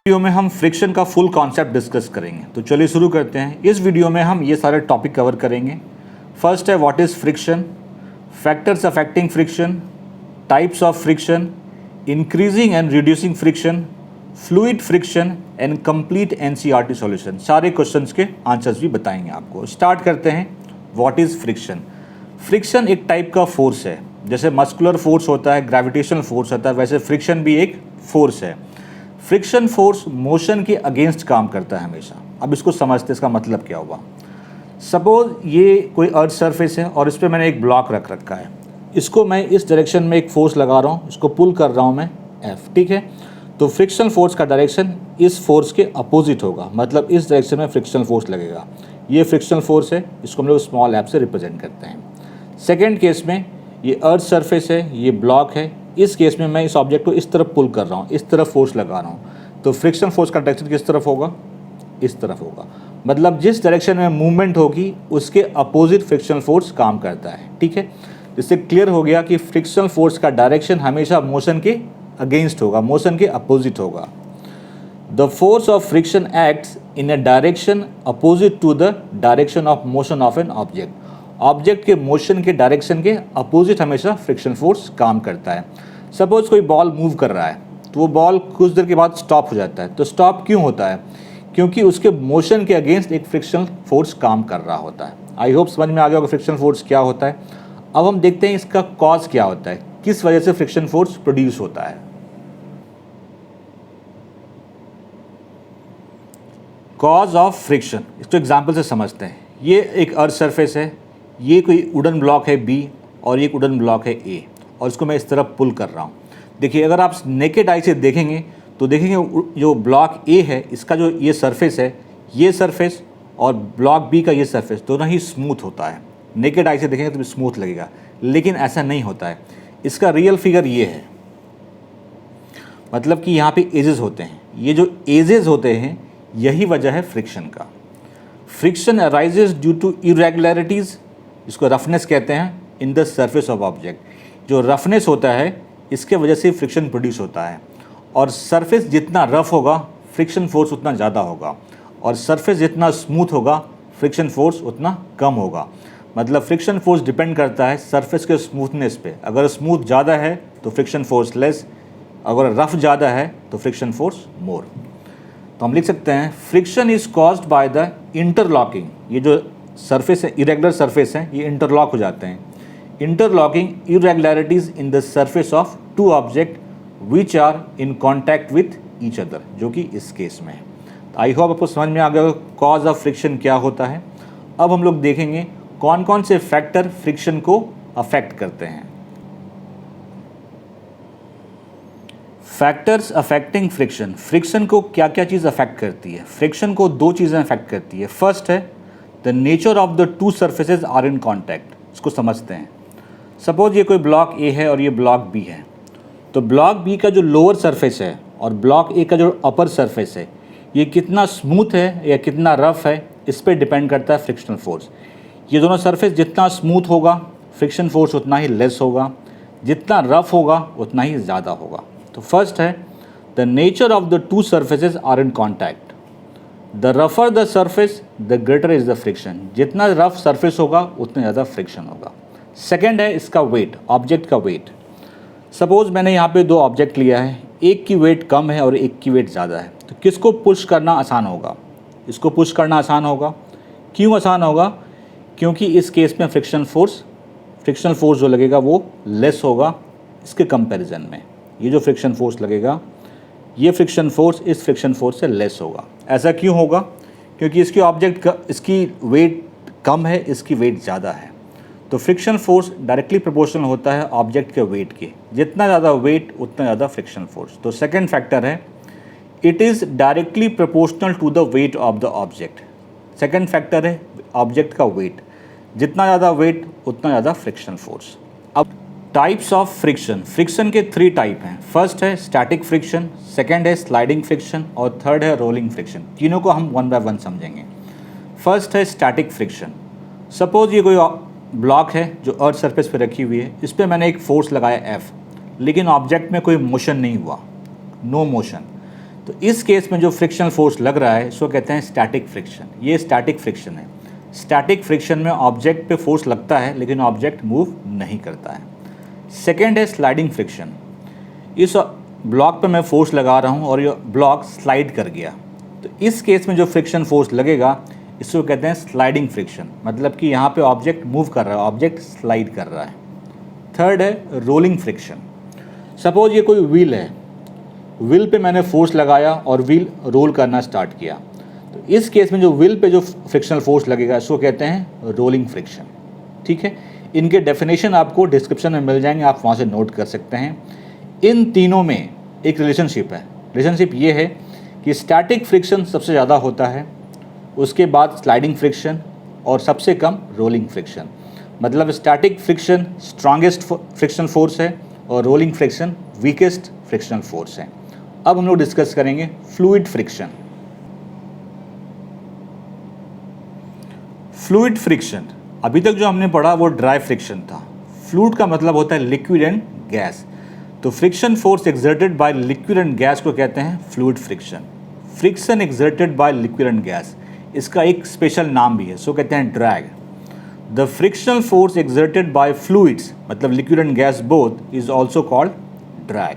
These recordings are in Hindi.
वीडियो में हम फ्रिक्शन का फुल कॉन्सेप्ट डिस्कस करेंगे। तो चलिए शुरू करते हैं। इस वीडियो में हम ये सारे टॉपिक कवर करेंगे। फर्स्ट है what is friction, factors affecting friction, types of friction, increasing and reducing friction, fluid friction and complete NCERT solution. सारे क्वेश्चंस के आंसर्स भी बताएंगे आपको। स्टार्ट करते हैं। What is friction. फ्रिक्शन एक टाइप का फोर्स है। जैसे मस्कुलर फोर्स होता है, ग्रेविटेशनल फोर्स होता है, वैसे फ्रिक्शन भी एक फोर्स है। फ्रिक्शन फोर्स मोशन के अगेंस्ट काम करता है हमेशा। अब इसको समझते हैं, इसका मतलब क्या हुआ। सपोज ये कोई अर्थ सरफेस है और इस पर मैंने एक ब्लॉक रख रखा है। इसको मैं इस डायरेक्शन में एक फोर्स लगा रहा हूँ, इसको पुल कर रहा हूँ मैं F, ठीक है। तो फ्रिक्शन फोर्स का डायरेक्शन इस फोर्स के अपोजिट होगा, मतलब इस डायरेक्शन में फ्रिक्शन फोर्स लगेगा। ये फ्रिक्शन फोर्स है, इसको हम लोग स्मॉल f से रिप्रेजेंट करते हैं। सेकेंड केस में ये अर्थ सरफेस है, ये ब्लॉक है। इस केस में मैं इस ऑब्जेक्ट को इस तरफ पुल कर रहा हूँ, इस तरफ फोर्स लगा रहा हूँ। तो फ्रिक्शन फोर्स का डायरेक्शन किस तरफ होगा? इस तरफ होगा। मतलब जिस डायरेक्शन में मूवमेंट होगी उसके अपोजिट फ्रिक्शन फोर्स काम करता है, ठीक है। इससे क्लियर हो गया कि फ्रिक्शन फोर्स का डायरेक्शन हमेशा मोशन के अगेंस्ट होगा, मोशन के अपोजिट होगा। The force of friction acts in a direction opposite to the direction of motion of an object. Object के मोशन के डायरेक्शन के अपोजिट हमेशा फ्रिक्शन फोर्स काम करता है। सपोज कोई बॉल मूव कर रहा है तो वो बॉल कुछ देर के बाद स्टॉप हो जाता है। तो स्टॉप क्यों होता है? क्योंकि उसके मोशन के अगेंस्ट एक फ्रिक्शन फोर्स काम कर रहा होता है। आई होप समझ में आ गया होगा फ्रिक्शन फोर्स क्या होता है। अब हम देखते हैं इसका कॉज क्या होता है, किस वजह से फ्रिक्शन फोर्स प्रोड्यूस होता है। कॉज ऑफ फ्रिक्शन, इसको एग्जाम्पल से समझते हैं। ये एक अर्थ सरफेस है, ये कोई वुडन ब्लॉक है B और ये वुडन ब्लॉक है A, और इसको मैं इस तरफ पुल कर रहा हूँ। देखिए अगर आप नेकेड आई से देखेंगे तो देखेंगे जो ब्लॉक A है इसका जो ये सरफेस है, ये सरफेस और ब्लॉक B का ये सरफेस दोनों ही स्मूथ होता है। नेकेड आई से देखेंगे तो स्मूथ लगेगा, लेकिन ऐसा नहीं होता है। इसका रियल फिगर ये है, मतलब कि यहाँ पे एजेस होते हैं। ये जो एजेस होते हैं यही वजह है फ्रिक्शन का। Friction arises due to irregularities, इसको रफनेस कहते हैं, in the surface of object. जो रफनेस होता है इसके वजह से फ्रिक्शन प्रोड्यूस होता है। और सरफेस जितना रफ होगा फ्रिक्शन फोर्स उतना ज़्यादा होगा, और सरफेस जितना स्मूथ होगा फ्रिक्शन फोर्स उतना कम होगा। मतलब फ्रिक्शन फोर्स डिपेंड करता है सरफेस के स्मूथनेस पे। अगर स्मूथ ज़्यादा है तो फ्रिक्शन फोर्स लेस, अगर रफ ज़्यादा है तो फ्रिक्शन फोर्स मोर। तो हम लिख सकते हैं friction is caused by the interlocking. ये जो सरफेस है, इरेगुलर सरफेस है, ये इंटरलॉक हो जाते हैं। Interlocking irregularities in the surface of two object which are in contact with each other, जो कि इस केस में है। तो आई होप आपको समझ में आ गया कॉज ऑफ फ्रिक्शन क्या होता है। अब हम लोग देखेंगे कौन कौन से फैक्टर फ्रिक्शन को अफेक्ट करते हैं। Factors affecting friction. फ्रिक्शन को क्या क्या चीज़ अफेक्ट करती है? फ्रिक्शन को दो चीज़ें अफेक्ट करती है। फर्स्ट है the nature of the two surfaces are in contact. इसको समझते हैं। सपोज ये कोई ब्लॉक A है और ये ब्लॉक B है। तो ब्लॉक B का जो लोअर सरफेस है और ब्लॉक A का जो अपर सरफेस है, ये कितना स्मूथ है या कितना रफ है, इस पर डिपेंड करता है फ्रिक्शनल फोर्स। ये दोनों सरफेस जितना स्मूथ होगा फ्रिक्शन फोर्स उतना ही लेस होगा, जितना रफ होगा उतना ही ज़्यादा होगा। तो फर्स्ट है the nature of the two surfaces are in contact. The रफर the surface the greater is the friction. जितना रफ सरफेस होगा उतना ज़्यादा फ्रिक्शन होगा। सेकेंड है इसका वेट, ऑब्जेक्ट का वेट। सपोज मैंने यहाँ पे दो ऑब्जेक्ट लिया है, एक की वेट कम है और एक की वेट ज़्यादा है। तो किसको पुश करना आसान होगा? इसको पुश करना आसान होगा। क्यों आसान होगा? क्योंकि इस केस में फ्रिक्शनल फोर्स जो लगेगा वो लेस होगा इसके कंपैरिजन में। ये जो फ्रिक्शन फोर्स लगेगा, ये फ्रिक्शन फोर्स इस फ्रिक्शन फोर्स से लेस होगा। ऐसा क्यों होगा? क्योंकि इसकी ऑब्जेक्ट का इसकी वेट कम है, इसकी वेट ज़्यादा है। तो फ्रिक्शन फोर्स डायरेक्टली प्रोपोर्शनल होता है ऑब्जेक्ट के वेट के। जितना ज़्यादा वेट उतना ज़्यादा फ्रिक्शन फोर्स। तो सेकंड फैक्टर है it is directly proportional to the weight of the object. Second factor है ऑब्जेक्ट का वेट। जितना ज़्यादा वेट उतना ज़्यादा फ्रिक्शन फोर्स। अब टाइप्स ऑफ फ्रिक्शन। फ्रिक्शन के 3 टाइप हैं। फर्स्ट है स्टैटिक फ्रिक्शन, सेकंड है स्लाइडिंग फ्रिक्शन और थर्ड है रोलिंग फ्रिक्शन। तीनों को हम वन बाय वन समझेंगे। फर्स्ट है स्टैटिक फ्रिक्शन। सपोज ये कोई ब्लॉक है जो अर्थ सरफेस पे रखी हुई है, इस पर मैंने एक फोर्स लगाया F, लेकिन ऑब्जेक्ट में कोई मोशन नहीं हुआ, नो मोशन। तो इस केस में जो फ्रिक्शनल फोर्स लग रहा है इसको कहते हैं स्टैटिक फ्रिक्शन। ये स्टैटिक फ्रिक्शन है। स्टैटिक फ्रिक्शन में ऑब्जेक्ट पे फोर्स लगता है लेकिन ऑब्जेक्ट मूव नहीं करता है। सेकेंड है स्लाइडिंग फ्रिक्शन। इस ब्लॉक पे मैं फोर्स लगा रहा हूँ और ये ब्लॉक स्लाइड कर गया, तो इस केस में जो फ्रिक्शन फोर्स लगेगा इसको कहते हैं स्लाइडिंग फ्रिक्शन, मतलब कि यहाँ पे ऑब्जेक्ट मूव कर रहा है, ऑब्जेक्ट स्लाइड कर रहा है। थर्ड है रोलिंग फ्रिक्शन। सपोज ये कोई व्हील है, व्हील पे मैंने फोर्स लगाया और व्हील रोल करना स्टार्ट किया, तो इस केस में जो व्हील पे जो फ्रिक्शनल फोर्स लगेगा इसको कहते हैं रोलिंग फ्रिक्शन। ठीक है, इनके डेफिनेशन आपको डिस्क्रिप्शन में मिल जाएंगे, आप वहाँ से नोट कर सकते हैं। इन तीनों में एक रिलेशनशिप है। रिलेशनशिप ये है कि स्टैटिक फ्रिक्शन सबसे ज़्यादा होता है, उसके बाद स्लाइडिंग फ्रिक्शन और सबसे कम रोलिंग फ्रिक्शन। मतलब static friction strongest frictional force है और rolling friction weakest frictional force है। अब हम लोग डिस्कस करेंगे फ्लूइड फ्रिक्शन। फ्लूइड फ्रिक्शन, अभी तक जो हमने पढ़ा वो ड्राई फ्रिक्शन था। फ्लूइड का मतलब होता है लिक्विड एंड गैस, तो friction force exerted by liquid and gas को कहते हैं fluid friction. Friction exerted by liquid and gas, इसका एक स्पेशल नाम भी है, सो कहते हैं drag. The frictional force exerted by fluids, मतलब liquid and gas both, is also called drag.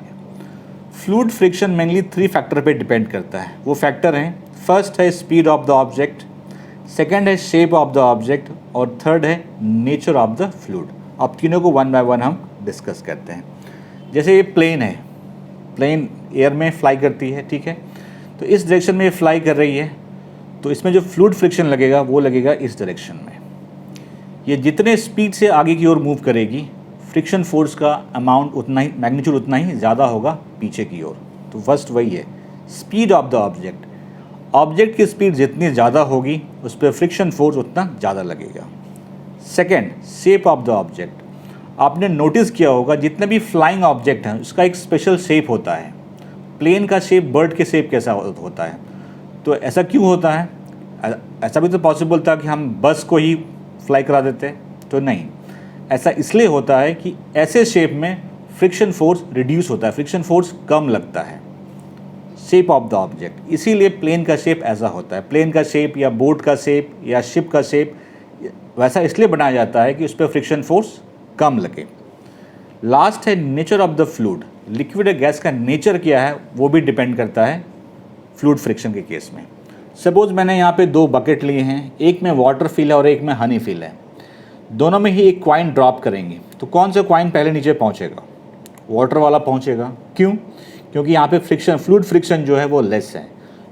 Fluid friction mainly 3 factor पे डिपेंड करता है। वो फैक्टर हैं, फर्स्ट है speed of the object, second है शेप ऑफ द ऑब्जेक्ट और थर्ड है नेचर ऑफ द फ्लूइड। अब तीनों को वन बाय वन हम डिस्कस करते हैं। जैसे ये प्लेन है, प्लेन एयर में फ्लाई करती है, ठीक है, तो इस डायरेक्शन में ये फ्लाई कर रही है, तो इसमें जो फ्लूइड फ्रिक्शन लगेगा वो लगेगा इस डायरेक्शन में। ये जितने स्पीड से आगे की ओर मूव करेगी, फ्रिक्शन फोर्स का अमाउंट उतना ही, मैग्नीट्यूड उतना ही ज़्यादा होगा पीछे की ओर। तो फर्स्ट वही है speed of the object. Object की स्पीड जितनी ज़्यादा होगी उस पर फ्रिक्शन फोर्स उतना ज़्यादा लगेगा। Second, shape of the object. आपने नोटिस किया होगा जितने भी फ्लाइंग ऑब्जेक्ट हैं उसका एक स्पेशल शेप होता है। प्लेन का शेप बर्ड के शेप कैसा होता है, तो ऐसा क्यों होता है? ऐसा भी तो पॉसिबल था कि हम बस को ही फ्लाई करा देते, तो नहीं, ऐसा इसलिए होता है कि ऐसे शेप में फ्रिक्शन फोर्स रिड्यूस होता है, फ्रिक्शन फोर्स कम लगता है। शेप ऑफ द ऑब्जेक्ट, इसीलिए प्लेन का शेप ऐसा होता है। प्लेन का शेप या बोट का शेप या शिप का शेप वैसा इसलिए बनाया जाता है कि उस पर फ्रिक्शन फोर्स कम लगे। लास्ट है nature of the fluid. Liquid या गैस का नेचर क्या है वो भी डिपेंड करता है फ्लूइड फ्रिक्शन के केस में। सपोज मैंने यहाँ पे 2 बकेट लिए हैं, एक में वाटर फिल है और एक में हनी फिल है। दोनों में ही एक कॉइन ड्रॉप करेंगे, तो कौन सा कॉइन पहले नीचे पहुँचेगा? वाटर वाला पहुँचेगा। क्यों? क्योंकि यहाँ पे फ्रिक्शन, फ्लूइड फ्रिक्शन जो है वो लेस है।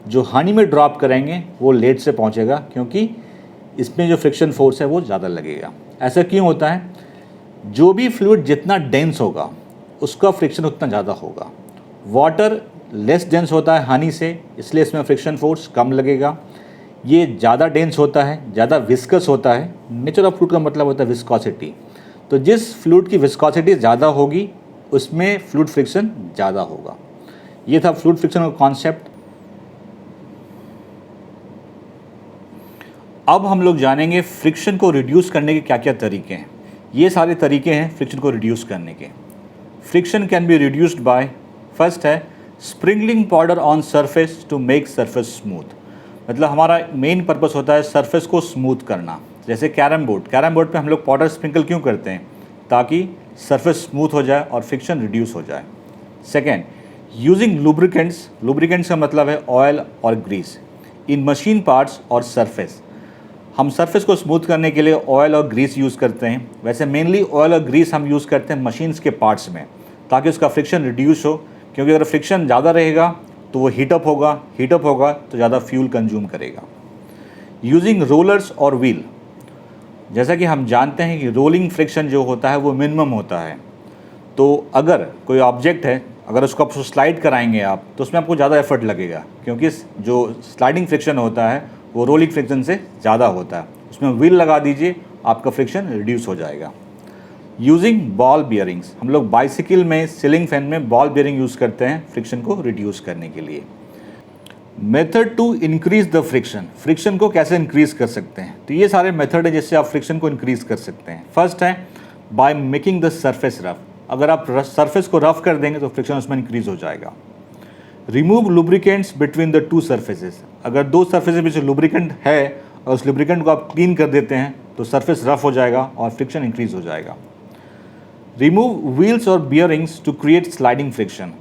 जो हनी में ड्रॉप करेंगे वो लेट से पहुँचेगा, क्योंकि इसमें जो फ्रिक्शन फोर्स है वो ज़्यादा लगेगा। ऐसा क्यों होता है? जो भी फ्लूइड जितना डेंस होगा उसका फ्रिक्शन उतना ज़्यादा होगा। वाटर लेस डेंस होता है हनी से, इसलिए इसमें फ्रिक्शन फोर्स कम लगेगा। ये ज़्यादा डेंस होता है, ज़्यादा विस्कस होता है। नेचर ऑफ फ्लूइड का मतलब होता है विस्कोसिटी। तो जिस फ्लूइड की विस्कोसिटी ज़्यादा होगी उसमें फ्लूइड फ्रिक्शन ज़्यादा होगा। ये था फ्लूइड फ्रिक्शन का कॉन्सेप्ट। अब हम लोग जानेंगे फ्रिक्शन को रिड्यूस करने के क्या क्या तरीके हैं। ये सारे तरीके हैं फ्रिक्शन को रिड्यूस करने के। Friction can be reduced by, first है sprinkling powder on surface to make surface smooth. मतलब हमारा मेन पर्पस होता है सरफेस को स्मूथ करना। जैसे कैरम बोर्ड पे हम लोग पाउडर स्प्रिंकल क्यों करते हैं? ताकि सरफेस स्मूथ हो जाए और फ्रिक्शन रिड्यूस हो जाए। Second, using lubricants. लुब्रिकेंट्स का मतलब है ऑयल और ग्रीस इन मशीन पार्ट्स और सरफेस। हम सरफेस को स्मूथ करने के लिए ऑयल और ग्रीस यूज़ करते हैं। वैसे मेनली ऑयल और ग्रीस हम यूज़ करते हैं मशीन्स के पार्ट्स में, ताकि उसका फ्रिक्शन रिड्यूस हो। क्योंकि अगर फ्रिक्शन ज़्यादा रहेगा तो वो हीटअप होगा तो ज़्यादा फ्यूल कंज्यूम करेगा। यूजिंग रोलर्स और व्हील। जैसा कि हम जानते हैं कि रोलिंग फ्रिक्शन जो होता है वो मिनिमम होता है। तो अगर कोई ऑब्जेक्ट है, अगर उसको आप स्लाइड कराएंगे आप, तो उसमें आपको ज़्यादा एफर्ट लगेगा, क्योंकि जो स्लाइडिंग फ्रिक्शन होता है वो रोलिंग फ्रिक्शन से ज़्यादा होता है। उसमें व्हील लगा दीजिए, आपका फ्रिक्शन रिड्यूस हो जाएगा। Using ball bearings. हम लोग बाइसिकल में, सीलिंग फैन में बॉल बियरिंग यूज़ करते हैं फ्रिक्शन को रिड्यूस करने के लिए। Method to increase the friction. Friction को कैसे इंक्रीज कर सकते हैं? तो ये सारे मेथड है जिससे आप फ्रिक्शन को इंक्रीज कर सकते हैं। फर्स्ट है by making the surface rough. अगर आप सरफेस को रफ कर देंगे तो फ्रिक्शन उसमें इंक्रीज हो जाएगा। Remove lubricants between the two surfaces, अगर दो सर्फेस के बीच लुब्रिकेंट है और उस लुब्रिकेंट को आप क्लीन कर देते हैं तो सरफेस रफ हो जाएगा और फ्रिक्शन इंक्रीज हो जाएगा। रिमूव व्हील्स और bearings to create sliding friction,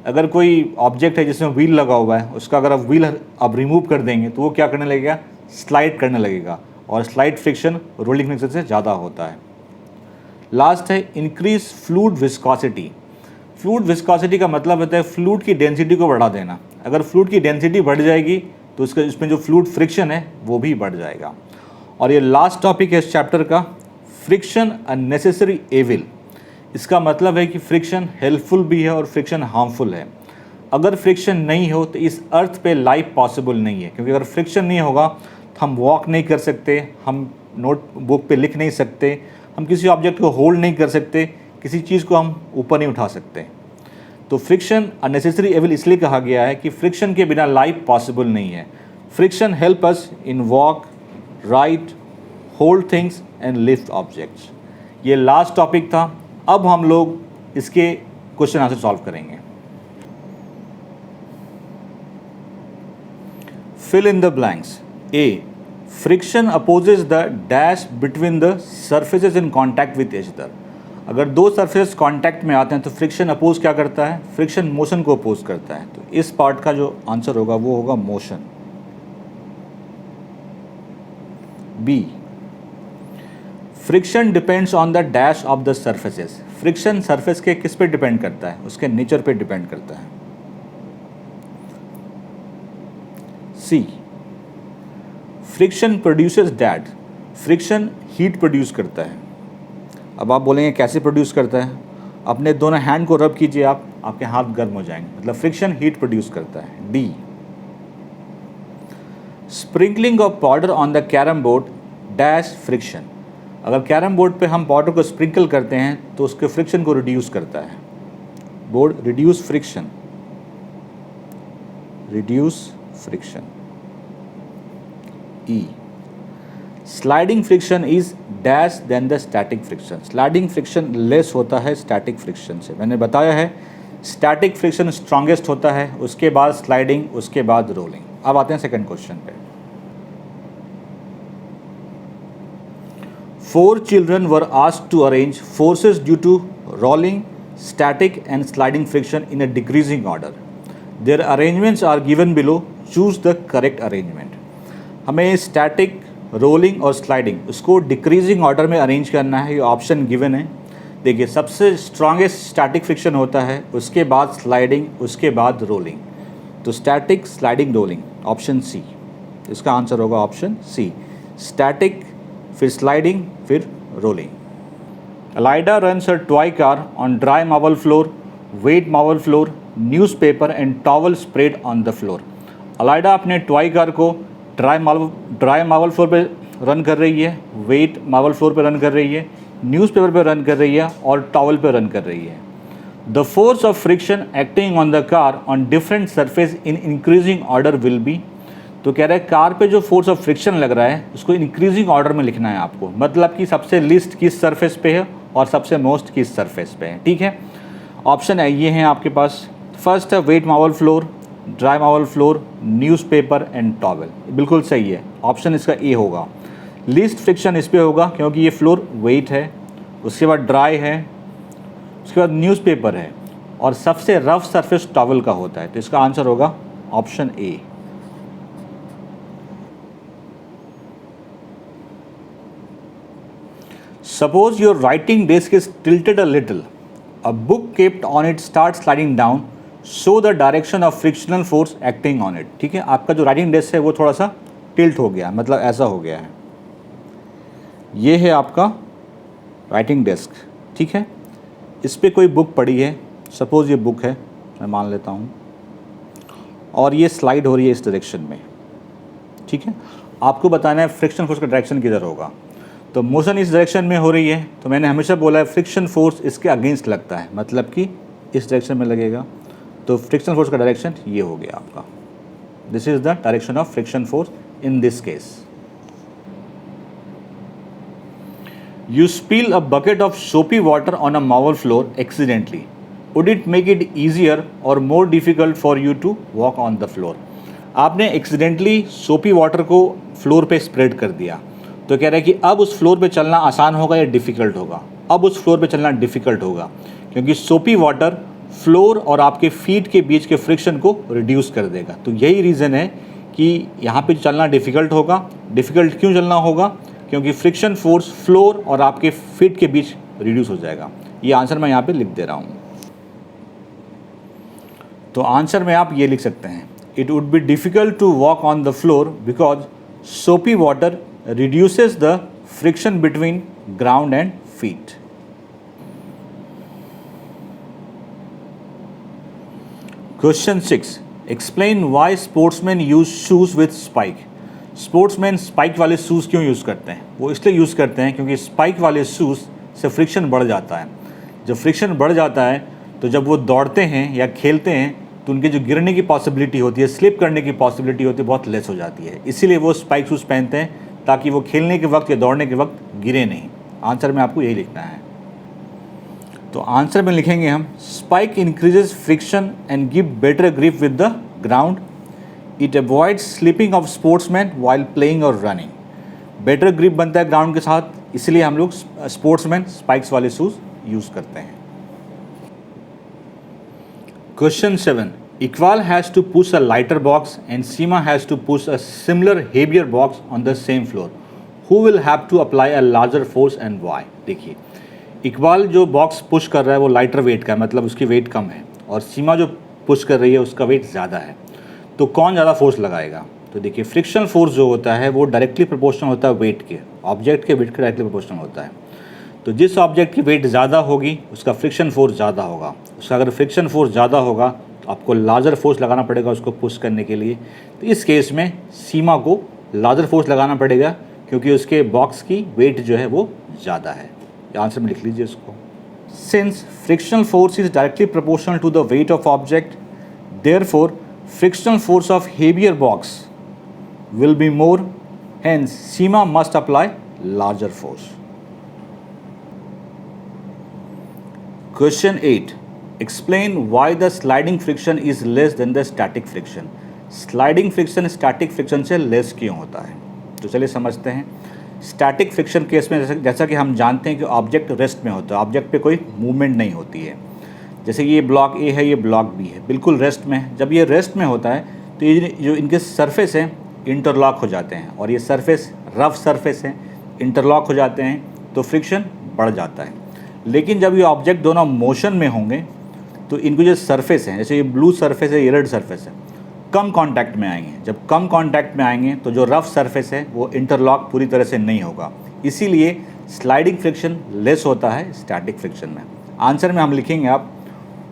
अगर कोई ऑब्जेक्ट है जिसमें व्हील लगा हुआ है, उसका अगर आप व्हील आप रिमूव कर देंगे तो वो क्या करने लगेगा, स्लाइड करने लगेगा, और स्लाइड फ्रिक्शन रोलिंग फ्रिक्शन से ज़्यादा होता है। लास्ट है increase fluid viscosity. Fluid viscosity का मतलब होता है फ्लूइड की डेंसिटी को बढ़ा देना। अगर फ्लूइड की डेंसिटी बढ़ जाएगी तो इसमें जो फ्लूइड फ्रिक्शन है वो भी बढ़ जाएगा। और ये लास्ट टॉपिक है इस चैप्टर का, फ्रिक्शन अननेसेसरी एविल। इसका मतलब है कि फ्रिक्शन हेल्पफुल भी है और फ्रिक्शन हार्मफुल है। अगर फ्रिक्शन नहीं हो तो इस अर्थ पे लाइफ पॉसिबल नहीं है, क्योंकि अगर फ्रिक्शन नहीं होगा तो हम वॉक नहीं कर सकते, हम नोटबुक पे लिख नहीं सकते, हम किसी ऑब्जेक्ट को होल्ड नहीं कर सकते, किसी चीज़ को हम ऊपर नहीं उठा सकते। तो फ्रिक्शन अननेसेसरी एविल इसलिए कहा गया है कि फ्रिक्शन के बिना लाइफ पॉसिबल नहीं है। Friction help us in walk, right, hold things and lift objects. ये लास्ट टॉपिक था। अब हम लोग इसके क्वेश्चन आंसर सॉल्व करेंगे। Fill in the blanks. A, friction opposes the dash between the surfaces in contact with each other. अगर दो सरफेस कांटेक्ट में आते हैं तो फ्रिक्शन अपोज क्या करता है, फ्रिक्शन मोशन को अपोज करता है। तो इस पार्ट का जो आंसर होगा वो होगा motion. B, friction depends on the dash of the surfaces. Friction surface के किस पे डिपेंड करता है, उसके नेचर पे डिपेंड करता है। See, friction produces that. Friction heat produce करता है। अब आप बोलेंगे कैसे प्रोड्यूस करता है, अपने दोनों हैंड को रब कीजिए आप, आपके हाथ गर्म हो जाएंगे, मतलब फ्रिक्शन हीट प्रोड्यूस करता है। D, sprinkling of powder on the carrom board dash friction. अगर कैरम बोर्ड पे हम पाउडर को स्प्रिंकल करते हैं तो उसके फ्रिक्शन को रिड्यूस करता है। Board reduce friction, reduce friction. E, sliding friction is dash than the static friction. Sliding friction less होता है स्टैटिक फ्रिक्शन से। मैंने बताया है स्टैटिक फ्रिक्शन स्ट्रॉन्गेस्ट होता है, उसके बाद स्लाइडिंग, उसके बाद रोलिंग। अब आते हैं सेकंड क्वेश्चन पे। 4 children were asked to arrange forces due to rolling, static and sliding friction in a decreasing order. Their arrangements are given below. Choose the correct arrangement. हमें स्टैटिक, रोलिंग और स्लाइडिंग उसको डिक्रीजिंग ऑर्डर में अरेंज करना है। ये ऑप्शन गिवन है। देखिए, सबसे स्ट्रॉन्गेस्ट स्टैटिक फ्रिक्शन होता है, उसके बाद स्लाइडिंग, उसके बाद रोलिंग। तो static, sliding, rolling, option C. इसका आंसर होगा ऑप्शन सी, स्टैटिक, फिर स्लाइडिंग, फिर rolling. Alida runs her toy car on dry marble floor, wet marble floor, newspaper and towel spread on the floor. Alida अपने टॉय कार को ड्राई मार्बल फ्लोर पे रन कर रही है, वेट मार्बल फ्लोर पे रन कर रही है, न्यूज़पेपर पे रन कर रही है और टॉवल पे रन कर रही है। The force of friction acting on the car on different surface in increasing order will be. तो कह रहे हैं कार पे जो फोर्स ऑफ फ्रिक्शन लग रहा है उसको इंक्रीजिंग ऑर्डर में लिखना है आपको, मतलब कि सबसे लिस्ट किस सरफेस पे है और सबसे मोस्ट किस सरफेस पे है। ठीक है, ऑप्शन है ये हैं आपके पास। फर्स्ट है wet marble floor, dry marble floor, newspaper and towel. बिल्कुल सही है, ऑप्शन इसका ए होगा। लीस्ट फ्रिक्शन इस पे होगा क्योंकि ये फ्लोर वेट है, उसके बाद ड्राई है, उसके बाद न्यूज़पेपर है और सबसे रफ सरफेस टॉवल का होता है। तो इसका आंसर होगा option A. Suppose your writing desk is tilted a little. A book kept on it starts sliding down. Show the direction of frictional force acting on it. ठीक है, आपका जो राइटिंग डेस्क है वो थोड़ा सा टिल्ट हो गया, मतलब ऐसा हो गया है। ये है आपका राइटिंग डेस्क। ठीक है, इस पे कोई बुक पड़ी है, सपोज़ ये बुक है, मैं मान लेता हूँ, और ये स्लाइड हो रही है इस डायरेक्शन में। ठीक है, आपको बताना है फ्रिक्शन फोर्स का डायरेक्शन किधर होगा। तो मोशन इस डायरेक्शन में हो रही है, तो मैंने हमेशा बोला है फ्रिक्शन फोर्स इसके अगेंस्ट लगता है, मतलब कि इस डायरेक्शन में लगेगा। तो फ्रिक्शन फोर्स का डायरेक्शन ये हो गया आपका। This is the direction of friction force in this case. You spill a bucket of soapy water on a marble floor accidentally. Would it make it easier or more difficult for you to walk on the floor. आपने एक्सीडेंटली सोपी वाटर को फ्लोर पे स्प्रेड कर दिया, तो कह रहा है कि अब उस फ्लोर पे चलना आसान होगा या डिफ़िकल्ट होगा? अब उस फ्लोर पे चलना डिफ़िकल्ट होगा, क्योंकि सोपी वाटर फ्लोर और आपके फीट के बीच के फ्रिक्शन को रिड्यूस कर देगा। तो यही रीज़न है कि यहाँ पे चलना डिफ़िकल्ट होगा। डिफ़िकल्ट क्यों चलना होगा? क्योंकि फ्रिक्शन फोर्स फ्लोर और आपके फीट के बीच रिड्यूस हो जाएगा। ये आंसर मैं यहाँ पे लिख दे रहा हूँ। तो आंसर में आप ये लिख सकते हैं, it would be difficult to walk on the floor because soapy water reduces the friction between ground and feet. Question 6. Explain why sportsmen use shoes with spike. Sportsman spike वाले शूज़ क्यों यूज़ करते हैं? वो इसलिए यूज़ करते हैं क्योंकि स्पाइक वाले शूज़ से फ्रिक्शन बढ़ जाता है। जब फ्रिक्शन बढ़ जाता है तो जब वो दौड़ते हैं या खेलते हैं तो उनके जो गिरने की पॉसिबिलिटी होती है, स्लिप करने की पॉसिबिलिटी होती है, बहुत लेस हो जाती है। इसीलिए वो स्पाइक शूज़ पहनते हैं ताकि वो खेलने के वक्त या दौड़ने के वक्त गिरे नहीं। आंसर में आपको यही लिखना है। तो आंसर में लिखेंगे हम, spike increases friction and give better grip with the ground. It avoids slipping of sportsman while playing और रनिंग। बेटर ग्रिप बनता है ग्राउंड के साथ, इसलिए हम लोग स्पोर्ट्समैन स्पाइक्स वाले शूज़ यूज़ करते हैं। Question 7. Iqbal has to push a lighter box and Seema has to push a similar heavier box on the same floor. Who will have to apply a larger force and why? देखिए, इकबाल जो बॉक्स पुश कर रहा है वो लाइटर वेट का है, मतलब उसकी वेट कम है, और सीमा जो पुश कर रही है उसका वेट ज़्यादा है। तो कौन ज़्यादा फोर्स लगाएगा? तो देखिए, फ्रिक्शनल फोर्स जो होता है वो डायरेक्टली प्रोपोर्शनल होता है वेट के, ऑब्जेक्ट के वेट के डायरेक्टली प्रोपोर्शनल होता है। तो जिस ऑब्जेक्ट की वेट ज़्यादा होगी उसका फ्रिक्शन फोर्स ज़्यादा होगा। उसका अगर फ्रिक्शन फोर्स ज़्यादा होगा तो आपको लार्जर फोर्स लगाना पड़ेगा उसको पुश करने के लिए। तो इस केस में सीमा को लार्जर फोर्स लगाना पड़ेगा क्योंकि उसके बॉक्स की वेट जो है वो ज़्यादा है। आंसर में लिख लीजिए इसको। Since frictional force is directly proportional to the weight of object, therefore frictional force of heavier box will be more, hence Seema must apply larger force. Question 8. Explain why the sliding friction is less than the static friction. Sliding friction static friction से less क्यों होता है? तो चलिए समझते हैं। स्टैटिक फ्रिक्शन केस में जैसा कि हम जानते हैं कि ऑब्जेक्ट रेस्ट में होता है, ऑब्जेक्ट पे कोई मूवमेंट नहीं होती है। जैसे ये ब्लॉक ए है, ये ब्लॉक बी है, बिल्कुल रेस्ट में है। जब ये रेस्ट में होता है तो ये जो इनके सरफेस हैं इंटरलॉक हो जाते हैं, और ये सरफेस रफ सरफेस हैं, इंटरलॉक हो जाते हैं, तो फ्रिक्शन बढ़ जाता है। लेकिन जब ये ऑब्जेक्ट दोनों मोशन में होंगे तो इनको जो सरफेस है, जैसे ये ब्लू सरफेस है, ये रेड सरफेस है, कम कांटेक्ट में आएंगे। जब कम कांटेक्ट में आएंगे तो जो रफ सरफेस है वो इंटरलॉक पूरी तरह से नहीं होगा, इसीलिए स्लाइडिंग फ्रिक्शन लेस होता है स्टैटिक फ्रिक्शन में। आंसर में हम लिखेंगे आप,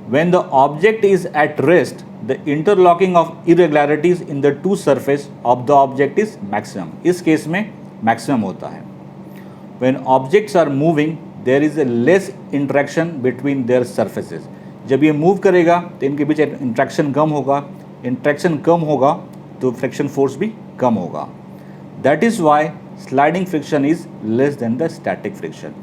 when the object is at rest the interlocking of irregularities in the two surface of the object is maximum. इस केस में मैक्सिमम होता है। When objects are moving there is a less interaction between their surfaces. जब ये मूव करेगा तो इनके बीच इंट्रैक्शन कम होगा, इंट्रैक्शन कम होगा तो फ्रिक्शन फोर्स भी कम होगा। That is why sliding friction is less than the static friction.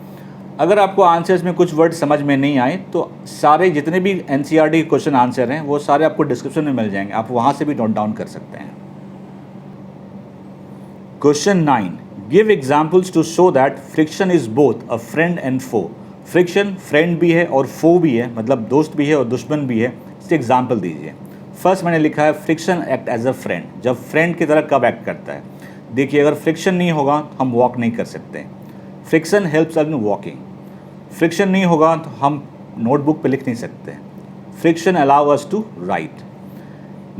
अगर आपको आंसर्स में कुछ वर्ड समझ में नहीं आए तो सारे जितने भी एनसीईआरटी क्वेश्चन आंसर हैं वो सारे आपको डिस्क्रिप्शन में मिल जाएंगे, आप वहाँ से भी नोट डाउन कर सकते हैं। Question 9. Give examples to show that friction is both a friend and foe. Friction friend भी है और फो भी है, मतलब दोस्त भी है और दुश्मन भी है। इससे एग्जाम्पल दीजिए। फर्स्ट मैंने लिखा है friction act as a friend. जब फ्रेंड की तरह कब एक्ट करता है? देखिए, अगर फ्रिक्शन नहीं होगा तो हम वॉक नहीं कर सकते। Friction helps us in walking. Friction नहीं होगा तो हम नोटबुक पे लिख नहीं सकते। Friction allow us to write.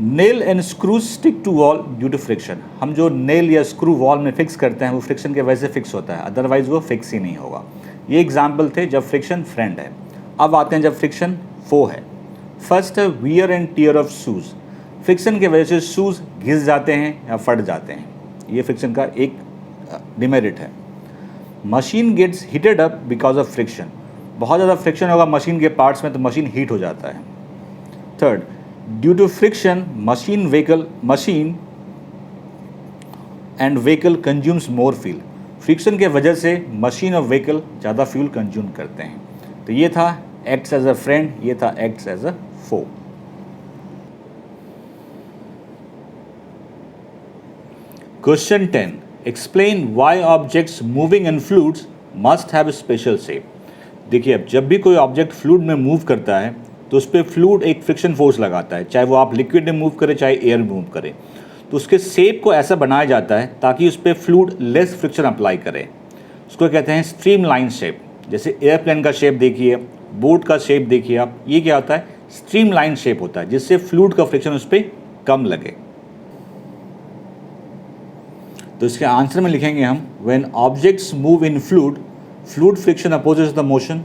Nail and screw stick to wall due to friction. हम जो नेल या स्क्रू वॉल में फिक्स करते हैं वो फ्रिक्शन के वजह से फिक्स होता है, अदरवाइज वो फिक्स ही नहीं होगा। ये एग्जाम्पल थे जब फ्रिक्शन फ्रेंड है। अब आते हैं जब फ्रिक्शन फो है। फर्स्ट है wear and tear of shoes. Friction की वजह से शूज़ घिस जाते हैं या फट जाते हैं, ये फ्रिक्शन का एक डिमेरिट है। Machine gets heated up because of friction. बहुत ज़्यादा फ्रिक्शन होगा मशीन के पार्ट्स में तो मशीन हीट हो जाता है। Third, due to friction machine and vehicle consumes more fuel. Friction के वजह से मशीन और व्हीकल ज़्यादा फ्यूल कंज्यूम करते हैं। तो ये था एक्ट्स एज अ फ्रेंड, ये था acts as a foe. Question 10, explain why objects moving in fluids must have special shape. देखिए, अब जब भी कोई ऑब्जेक्ट फ्लूइड में मूव करता है तो उस पर फ्लूइड एक फ्रिक्शन फोर्स लगाता है, चाहे वो आप लिक्विड में मूव करें चाहे एयर में मूव करें। तो उसके शेप को ऐसा बनाया जाता है ताकि उस पर फ्लूइड लेस फ्रिक्शन अप्लाई करे। उसको कहते हैं स्ट्रीम लाइन शेप। जैसे एयरप्लेन का शेप देखिए, बोट का शेप देखिए आप, ये क्या होता है, स्ट्रीम लाइन शेप होता है, जिससे फ्लूइड का फ्रिक्शन उस पर कम लगे। तो इसके आंसर में लिखेंगे हम, when objects move in fluid, fluid friction opposes the motion,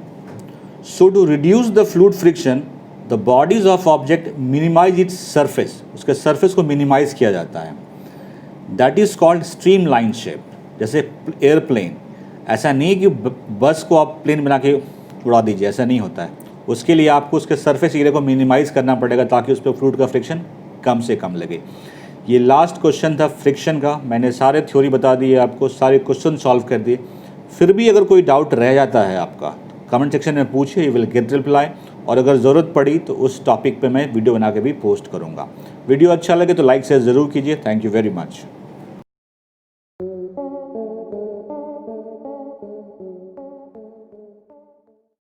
so to reduce the fluid friction the bodies of object minimise its surface, उसके सरफेस को मिनिमाइज किया जाता है। That is called streamline shape. जैसे एयरप्लेन, ऐसा नहीं कि बस को आप प्लेन बना के उड़ा दीजिए, ऐसा नहीं होता है। उसके लिए आपको उसके सरफेस एरिया को मिनिमाइज करना पड़ेगा ताकि उस पर फ्लूइड का फ्रिक्शन कम से कम लगे। ये लास्ट क्वेश्चन था फ्रिक्शन का। मैंने सारे थ्योरी बता दिए आपको, सारे क्वेश्चन सॉल्व कर दिए। फिर भी अगर कोई डाउट रह जाता है आपका, कमेंट सेक्शन में पूछिए, यू विल गेट रिप्लाई। और अगर ज़रूरत पड़ी तो उस टॉपिक पे मैं वीडियो बना के भी पोस्ट करूँगा। वीडियो अच्छा लगे तो लाइक शेयर ज़रूर कीजिए। Thank you very much.